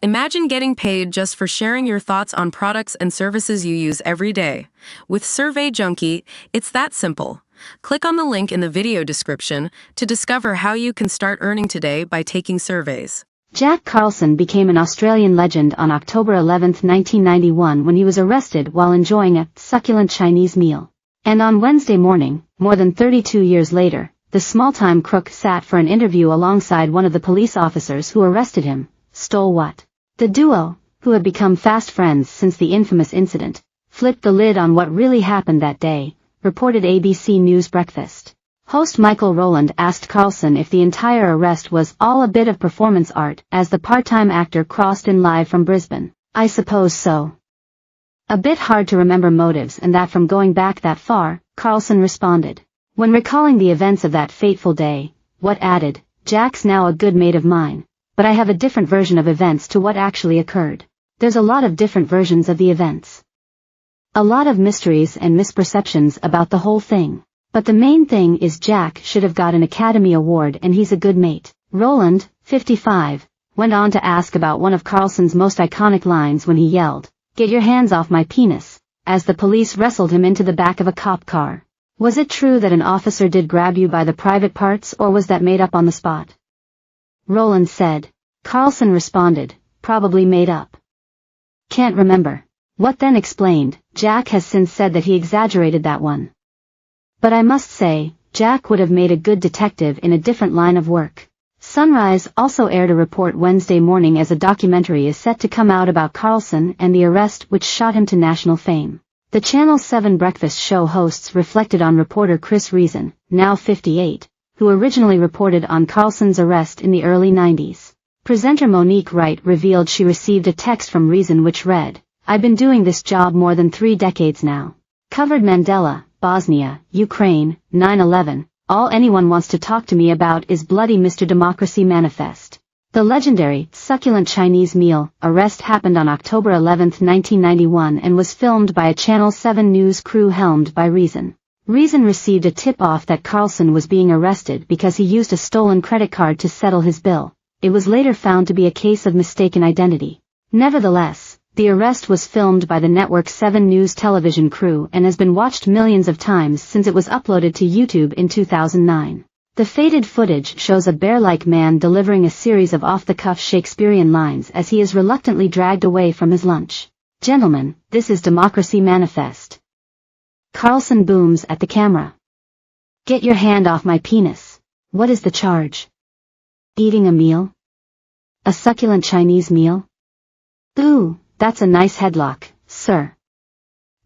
Imagine getting paid just for sharing your thoughts on products and services you use every day. With Survey Junkie, it's that simple. Click on the link in the video description to discover how you can start earning today by taking surveys. Jack Carlson became an Australian legend on October 11, 1991 when he was arrested while enjoying a succulent Chinese meal. And on Wednesday morning, more than 32 years later, the small-time crook sat for an interview alongside one of the police officers who arrested him. Stole what? The duo, who had become fast friends since the infamous incident, flipped the lid on what really happened that day, reported ABC News Breakfast. Host Michael Rowland asked Carlson if the entire arrest was all a bit of performance art as the part-time actor crossed in live from Brisbane. I suppose so. A bit hard to remember motives and that from going back that far, Carlson responded. When recalling the events of that fateful day, Watt added, Jack's now a good mate of mine, but I have a different version of events to what actually occurred. There's a lot of different versions of the events. A lot of mysteries and misperceptions about the whole thing. But the main thing is Jack should have got an Academy Award and he's a good mate. Rowland, 55, went on to ask about one of Carlson's most iconic lines when he yelled, "Get your hands off my penis," as the police wrestled him into the back of a cop car. Was it true that an officer did grab you by the private parts or was that made up on the spot? Rowland said. Carlson responded, probably made up. Can't remember. Watt then explained, Jack has since said that he exaggerated that one. But I must say, Jack would have made a good detective in a different line of work. Sunrise also aired a report Wednesday morning as a documentary is set to come out about Carlson and the arrest which shot him to national fame. The Channel 7 breakfast show hosts reflected on reporter Chris Reason, now 58, who originally reported on Carlson's arrest in the early 90s. Presenter Monique Wright revealed she received a text from Reason which read, I've been doing this job more than 3 decades now. Covered Mandela, Bosnia, Ukraine, 9/11, all anyone wants to talk to me about is bloody Mr. Democracy Manifest. The legendary, succulent Chinese meal arrest happened on October 11, 1991 and was filmed by a Channel 7 news crew helmed by Reason. Reason received a tip-off that Carlson was being arrested because he used a stolen credit card to settle his bill. It was later found to be a case of mistaken identity. Nevertheless, the arrest was filmed by the network 7 News television crew and has been watched millions of times since it was uploaded to YouTube in 2009. The faded footage shows a bear-like man delivering a series of off-the-cuff Shakespearean lines as he is reluctantly dragged away from his lunch. Gentlemen, this is Democracy Manifest. Carlson booms at the camera. Get your hand off my penis. What is the charge? Eating a meal? A succulent Chinese meal? Ooh, that's a nice headlock, sir.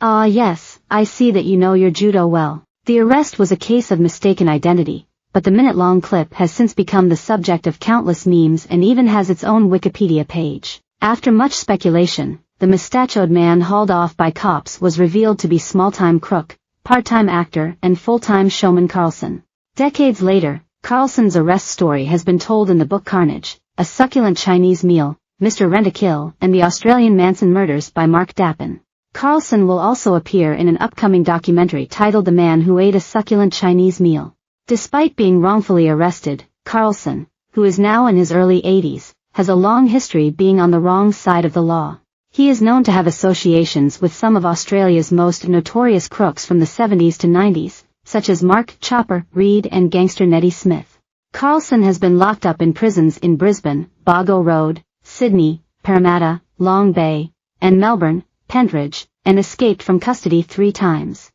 Ah yes, I see that you know your judo well. The arrest was a case of mistaken identity, but the minute-long clip has since become the subject of countless memes and even has its own Wikipedia page. After much speculation, the mustachioed man hauled off by cops was revealed to be small-time crook, part-time actor and full-time showman Carlson. Decades later, Carlson's arrest story has been told in the book Carnage, A Succulent Chinese Meal, Mr. Rent-a-Kill and the Australian Manson Murders by Mark Dappen. Carlson will also appear in an upcoming documentary titled The Man Who Ate a Succulent Chinese Meal. Despite being wrongfully arrested, Carlson, who is now in his early 80s, has a long history being on the wrong side of the law. He is known to have associations with some of Australia's most notorious crooks from the 70s to 90s, such as Mark Chopper Reed and gangster Nettie Smith. Carlson has been locked up in prisons in Brisbane, Bago Road, Sydney, Parramatta, Long Bay, and Melbourne, Pentridge, and escaped from custody 3 times.